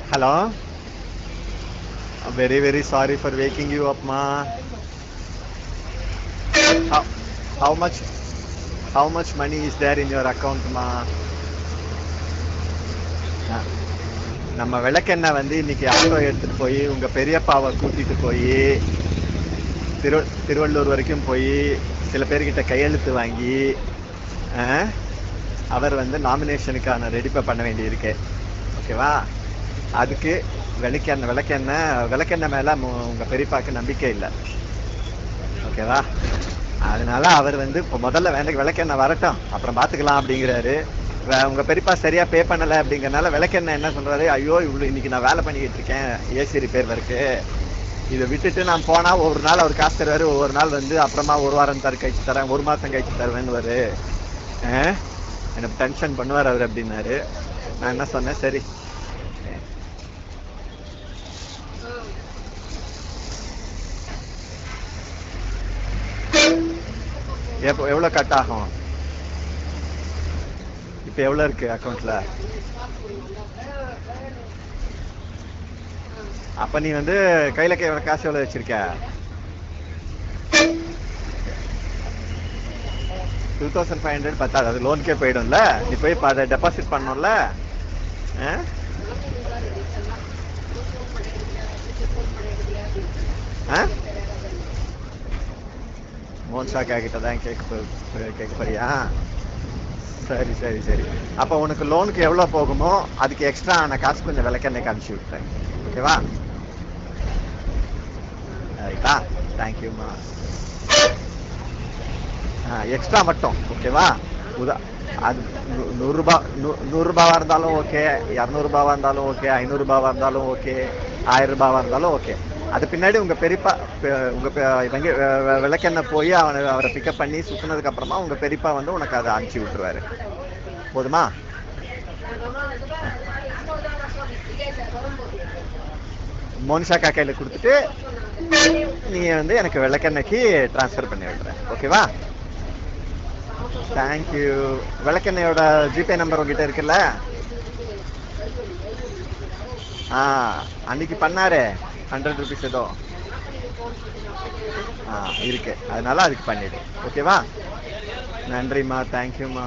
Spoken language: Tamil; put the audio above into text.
Hello. Very very sorry for waking you up, ma. How how much how much money is there in your account, ma? அஹ், நம்ம விளக்கெண்ணெய் வந்து இன்னைக்கு ஆட்டோ எடுத்துட்டு போய் உங்க பெரியப்பாவை கூட்டிட்டு போய் திரு திருவள்ளூர் வரைக்கும் போய் சில பேர்கிட்ட கையெழுத்து வாங்கி அஹ், அவர் வந்து நாமினேஷனுக்கான ரெடிப்பை பண்ண வேண்டியிருக்கு. ஓகேவா? அதுக்கு விளக்கெண்ணெய் மேல உங்க பெரியப்பாக்கு நம்பிக்கை இல்லை. ஓகேவா? அதனால அவர் வந்து இப்போ முதல்ல விளக்கெண்ணெய் வரட்டும், அப்புறம் பார்த்துக்கலாம் அப்படிங்கிறாரு. உங்க பெரியப்பா சரியா பே பண்ணல அப்படிங்கறனால விளக்கெண்ணெய் என்ன சொல்றாரு, ஐயோ இவ்வளவு இன்னைக்கு நான் வேலை பண்ணிக்கிட்டு இருக்கேன் ஏசி ரிப்பேர் ஒர்க்கு, இதை விட்டுட்டு நான் போனா ஒரு நாள் அவர் காசு தருவாரு, ஒவ்வொரு நாள் வந்து அப்புறமா ஒரு வாரம் கழிச்சு தரேன், ஒரு மாசம் கழிச்சு தருவேன்னு வரு, எனக்கு டென்ஷன் பண்ணுவார் அவர் அப்படின்னாரு. நான் என்ன சொன்னேன், சரி எவ்வளவு கட் ஆகும், இப்ப எவ்வளவு இருக்கு அக்கௌண்ட்ல? அப்ப நீ வந்து கையில காசு எவ்வளவு வச்சிருக்க? 2500 பத்தாது, அது லோனுக்கே போயிடும்ல. நீ போய் டெபாசிட் பண்ணணும்ல. மோன்ஷாக்கா கிட்ட தான் கேட்க போறியா? சரி சரி சரி. அப்ப உனக்கு லோனுக்கு எவ்வளவு போகுமோ அதுக்கு எக்ஸ்ட்ரா ஆன காசு கொஞ்சம் விளக்கெண்ணெய்க்கு அனுப்பிச்சு விட்டுறேன். ஓகேவா? ரைட்டா? தேங்க்யூமா. எக்ஸ்ட்ரா மட்டும். ஓகேவா? அது 100 ரூபாவா இருந்தாலும் ஓகே, 200 ரூபாவா இருந்தாலும் ஓகே, 500 ரூபாவா இருந்தாலும் ஓகே, 1000 ரூபாவா இருந்தாலும் ஓகே. அது பின்னாடி உங்க பெரியப்பா உங்க விளக்கெண்ணெய் போய் அவரை பிக்கப் பண்ணி சுத்தினதுக்கு அப்புறமா உங்க பெரியப்பா வந்து உனக்கு அதை அனுப்பிச்சு விட்டுருவாரு. போதுமா? மோனிஷா கையில கொடுத்துட்டு நீங்க வந்து எனக்கு விளக்கெண்ணெய்க்கு டிரான்ஸ்ஃபர் பண்ணி விடுறேன். ஓகேவா? தேங்க்யூ. விளக்கெண்ணையோட ஜிபே நம்பர் உங்ககிட்ட இருக்குல்ல? அன்னைக்கு பண்ணாரு 100 rupees ஏதோ இருக்கு, அதனால அதுக்கு பண்ணிடு. ஓகேவா? நன்றிம்மா. தேங்க்யூம்மா.